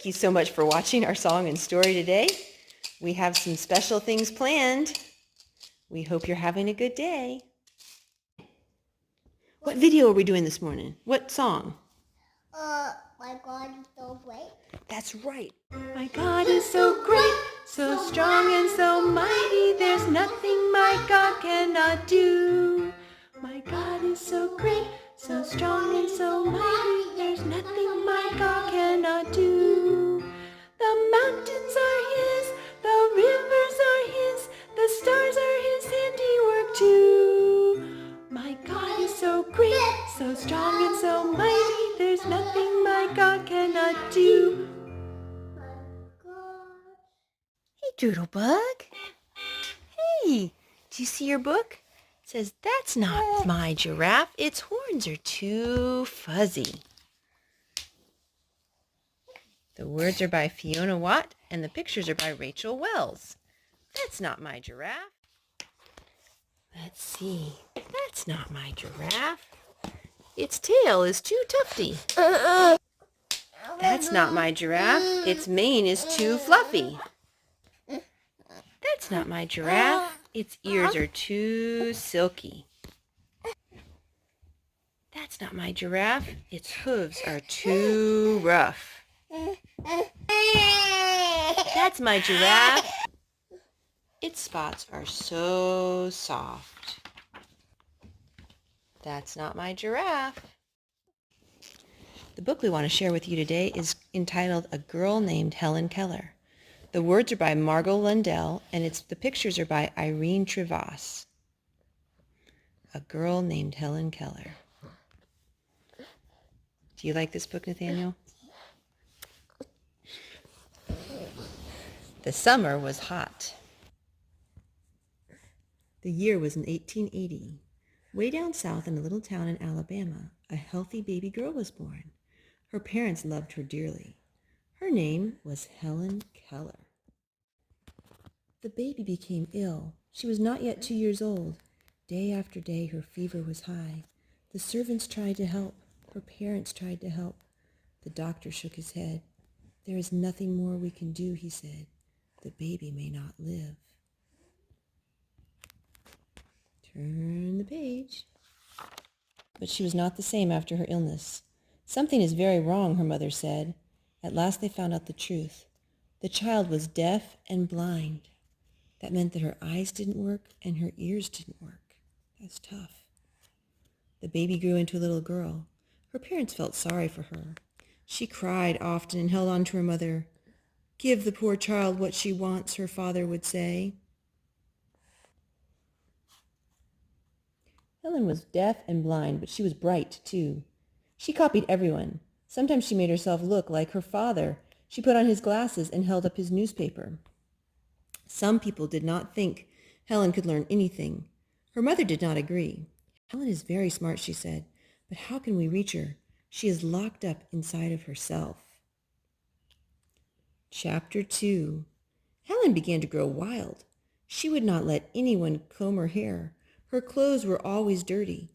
Thank you so much for watching our song and story today. We have some special things planned. We hope you're having a good day. What video are we doing this morning? What song? My God is so great. That's right. My God is so great, so strong and so mighty. There's nothing my God cannot do. My God is so great, so strong and so mighty. There's nothing my God cannot do. The mountains are His, the rivers are His, the stars are His handiwork too. My God is so great, so strong and so mighty. There's nothing my God cannot do. Hey, Doodlebug. Hey, do you see your book? It says, that's not my giraffe. Its horns are too fuzzy. The words are by Fiona Watt, and the pictures are by Rachel Wells. That's not my giraffe. Let's see. That's not my giraffe. Its tail is too tufty. That's not my giraffe. Its mane is too fluffy. That's not my giraffe. Its ears are too silky. That's not my giraffe. Its hooves are too rough. That's my giraffe. Its spots are so soft. That's not my giraffe. The book we want to share with you today is entitled A Girl Named Helen Keller. The words are by Margot Lundell, and the pictures are by Irene Trevas. A Girl Named Helen Keller. Do you like this book, Nathaniel? The summer was hot. The year was in 1880. Way down south in a little town in Alabama, a healthy baby girl was born. Her parents loved her dearly. Her name was Helen Keller. The baby became ill. She was not yet 2 years old. Day after day, her fever was high. The servants tried to help. Her parents tried to help. The doctor shook his head. There is nothing more we can do, he said. The baby may not live. Turn the page. But she was not the same after her illness. Something is very wrong, her mother said. At last they found out the truth. The child was deaf and blind. That meant that her eyes didn't work and her ears didn't work. That's tough. The baby grew into a little girl. Her parents felt sorry for her. She cried often and held on to her mother. Give the poor child what she wants, her father would say. Helen was deaf and blind, but she was bright, too. She copied everyone. Sometimes she made herself look like her father. She put on his glasses and held up his newspaper. Some people did not think Helen could learn anything. Her mother did not agree. Helen is very smart, she said, but how can we reach her? She is locked up inside of herself. Chapter 2. Helen began to grow wild. She would not let anyone comb her hair. Her clothes were always dirty.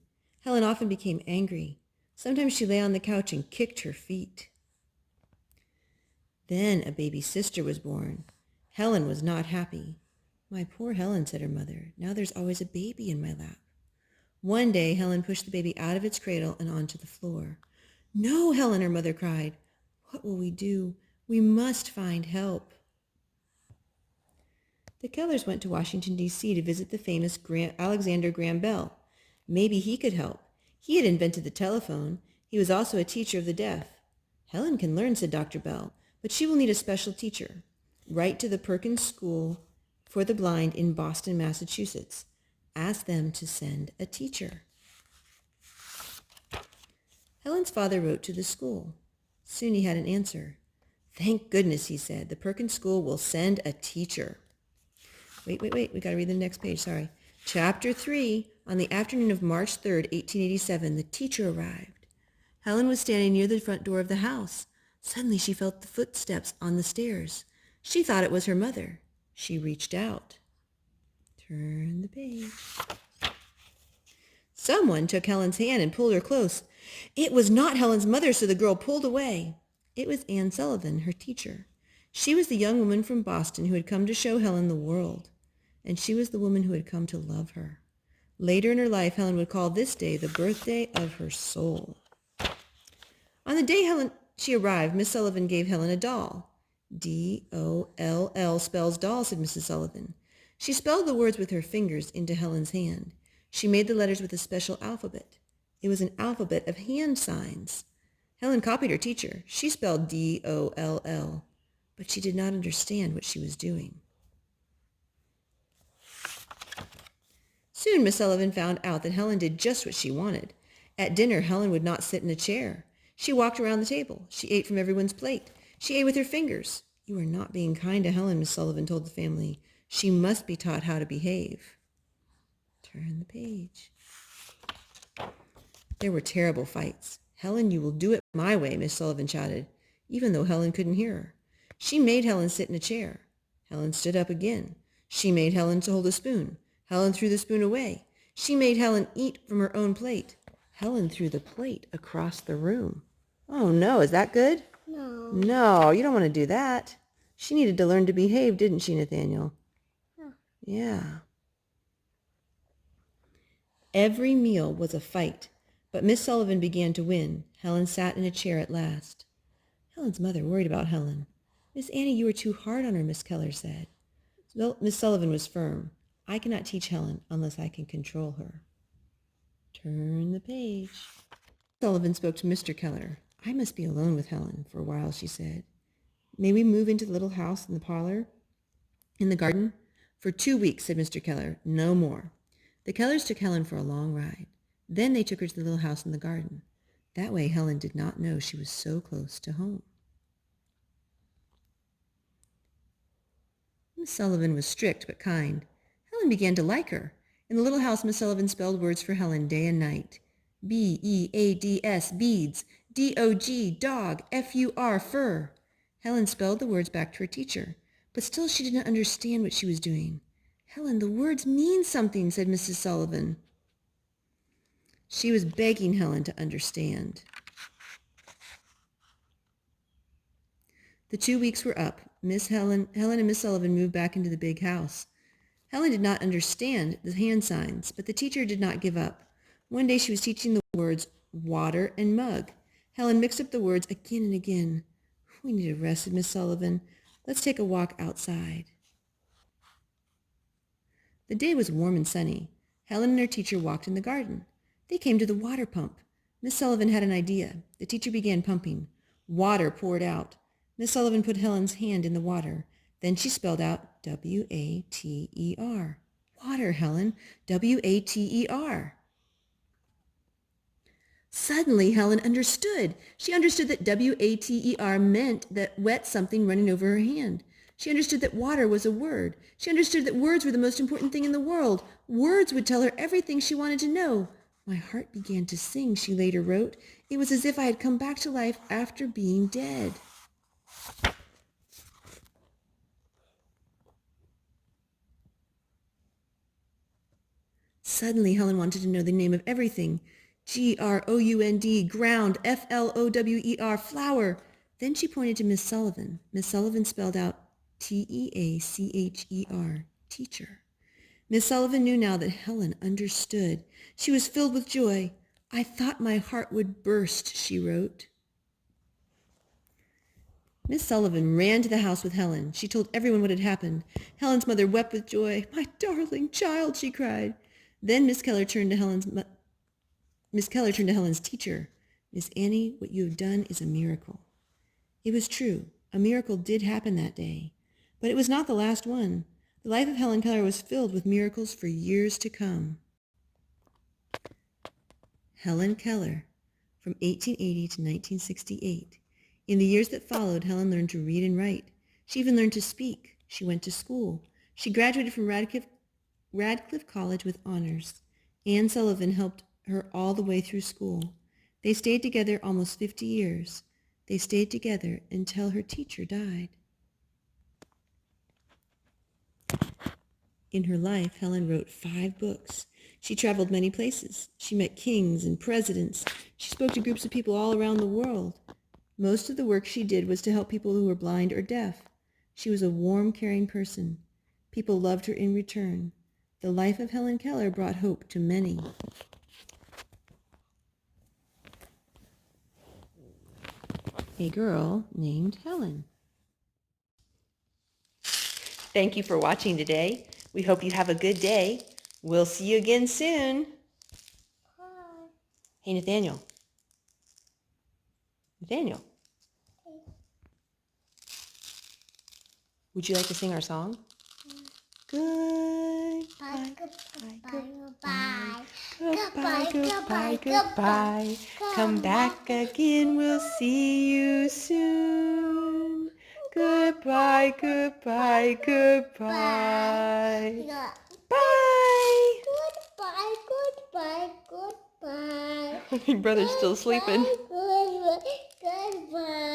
Helen often became angry. Sometimes she lay on the couch and kicked her feet. Then a baby sister was born. Helen was not happy. My poor Helen, said her mother. Now there's always a baby in my lap. One day, Helen pushed the baby out of its cradle and onto the floor. No, Helen, her mother cried. What will we do? We must find help. The Kellers went to Washington, D.C. to visit the famous Alexander Graham Bell. Maybe he could help. He had invented the telephone. He was also a teacher of the deaf. Helen can learn, said Dr. Bell, but she will need a special teacher. Write to the Perkins School for the Blind in Boston, Massachusetts. Ask them to send a teacher. Helen's father wrote to the school. Soon he had an answer. Thank goodness, he said. The Perkins School will send a teacher. Wait. We got to read the next page. Sorry. Chapter 3. On the afternoon of March 3rd, 1887, the teacher arrived. Helen was standing near the front door of the house. Suddenly she felt the footsteps on the stairs. She thought it was her mother. She reached out. Turn the page. Someone took Helen's hand and pulled her close. It was not Helen's mother, so the girl pulled away. It was Anne Sullivan, her teacher. She was the young woman from Boston who had come to show Helen the world, and she was the woman who had come to love her. Later in her life, Helen would call this day the birthday of her soul. On the day she arrived, Miss Sullivan gave Helen a doll. D-O-L-L spells doll, said Mrs. Sullivan. She spelled the words with her fingers into Helen's hand. She made the letters with a special alphabet. It was an alphabet of hand signs. Helen copied her teacher. She spelled D-O-L-L, but she did not understand what she was doing. Soon Miss Sullivan found out that Helen did just what she wanted. At dinner, Helen would not sit in a chair. She walked around the table. She ate from everyone's plate. She ate with her fingers. You are not being kind to Helen, Miss Sullivan told the family. She must be taught how to behave. Turn the page. There were terrible fights. Helen, you will do it my way, Miss Sullivan shouted, even though Helen couldn't hear her. She made Helen sit in a chair. Helen stood up again. She made Helen to hold a spoon. Helen threw the spoon away. She made Helen eat from her own plate. Helen threw the plate across the room. Oh no, is that good? No. No, you don't want to do that. She needed to learn to behave, didn't she, Nathaniel? Yeah. Every meal was a fight, but Miss Sullivan began to win. Helen sat in a chair at last. Helen's mother worried about Helen. Miss Annie, you are too hard on her, Miss Keller said. Well, Miss Sullivan was firm. I cannot teach Helen unless I can control her. Turn the page. Sullivan spoke to Mr. Keller. I must be alone with Helen for a while, she said. May we move into the little house in the parlor? In the garden? For 2 weeks, said Mr. Keller. No more. The Kellers took Helen for a long ride. Then they took her to the little house in the garden. That way Helen did not know she was so close to home. Miss Sullivan was strict but kind. Helen began to like her. In the little house, Miss Sullivan spelled words for Helen day and night. B-E-A-D-S, beads. D-O-G, dog. F-U-R, fur. Helen spelled the words back to her teacher, but still she did not understand what she was doing. Helen, the words mean something, said Mrs. Sullivan. She was begging Helen to understand. The 2 weeks were up. Helen and Miss Sullivan moved back into the big house. Helen did not understand the hand signs, but the teacher did not give up. One day she was teaching the words water and mug. Helen mixed up the words again and again. We need a rest, said Miss Sullivan. Let's take a walk outside. The day was warm and sunny. Helen and her teacher walked in the garden. They came to the water pump. Miss Sullivan had an idea. The teacher began pumping. Water poured out. Miss Sullivan put Helen's hand in the water. Then she spelled out W-A-T-E-R. Water, Helen. W-A-T-E-R. Suddenly, Helen understood. She understood that W-A-T-E-R meant that wet something running over her hand. She understood that water was a word. She understood that words were the most important thing in the world. Words would tell her everything she wanted to know. My heart began to sing, she later wrote. It was as if I had come back to life after being dead. Suddenly, Helen wanted to know the name of everything. G-R-O-U-N-D, ground, F-L-O-W-E-R, flower. Then she pointed to Miss Sullivan. Miss Sullivan spelled out T-E-A-C-H-E-R, teacher. Miss Sullivan knew now that Helen understood. She was filled with joy. I thought my heart would burst, she wrote. Miss Sullivan ran to the house with Helen. She told everyone what had happened. Helen's mother wept with joy. My darling child, she cried. Then Miss Keller turned to Helen's teacher. Miss Annie, what you have done is a miracle. It was true. A miracle did happen that day. But it was not the last one. The life of Helen Keller was filled with miracles for years to come. Helen Keller, from 1880 to 1968. In the years that followed, Helen learned to read and write. She even learned to speak. She went to school. She graduated from Radcliffe College with honors. Anne Sullivan helped her all the way through school. They stayed together almost 50 years. They stayed together until her teacher died. In her life, Helen wrote 5 books. She traveled many places. She met kings and presidents. She spoke to groups of people all around the world. Most of the work she did was to help people who were blind or deaf. She was a warm, caring person. People loved her in return. The life of Helen Keller brought hope to many. A girl named Helen. Thank you for watching today. We hope you have a good day. We'll see you again soon. Hi. Hey, Nathaniel. Nathaniel, would you like to sing our song? Goodbye, goodbye, goodbye, goodbye, goodbye. Come back again, we'll see you soon. Goodbye, goodbye, goodbye. Bye. Goodbye, goodbye, goodbye. My brother's still sleeping. Goodbye, goodbye.